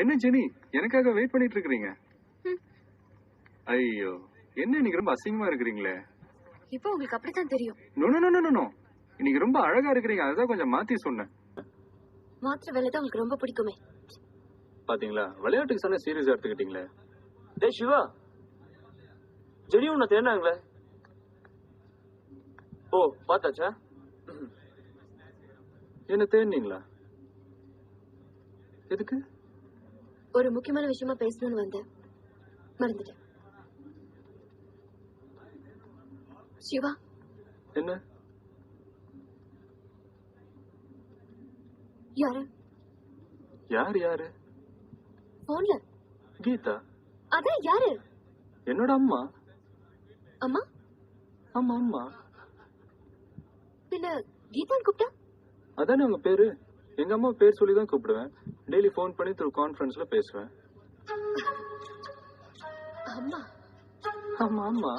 என்ன ஜெனி எனக்காக வெயிட் பண்ணிட்டு இருக்கீங்க? ஐயோ என்ன இன்னைக்கு ரொம்ப அசிங்கமா இருக்கிறீங்களே. இப்போ உங்களுக்கு அப்படித்தான் தெரியும். No no no no no இன்னைக்கு ரொம்ப அழகா இருக்கிறீங்க, அதான் கொஞ்சம் மாத்தி சொன்னேன். மாத்திர வேலை தான் உங்களுக்கு ரொம்ப பிடிக்குமே. பாத்தீங்களா, விளையாட்டுக்கு சொன்ன சீரியஸா எடுத்துக்கிட்டீங்களே. டேய் சிவா, ஜெனி உன்னை தேடினாங்களே. ஓ பார்த்தாச்சா? என்ன தேடினீங்களா? எதுக்கு? ஒரு முக்கியமான விஷயமா பேசணும்னு வந்தேன், மறந்துட்டேன். சிவா. என்ன? யாரு? யாரு யாரு? போன்ல கீதா. அதான் யாரு? என்னோட அம்மா. அம்மா? ஆமா அம்மா. பின்ன கீதான் கூப்பிட்டா? அதானே உங்க பேரு. எங்க அம்மா பேர் சொல்லிதான் கூப்பிடுவேன். டெய்லி போன் பண்ணி த்ரூ கான்ஃபரன்ஸ்ல பேசுவேன். அம்மா? ஆமா அம்மா.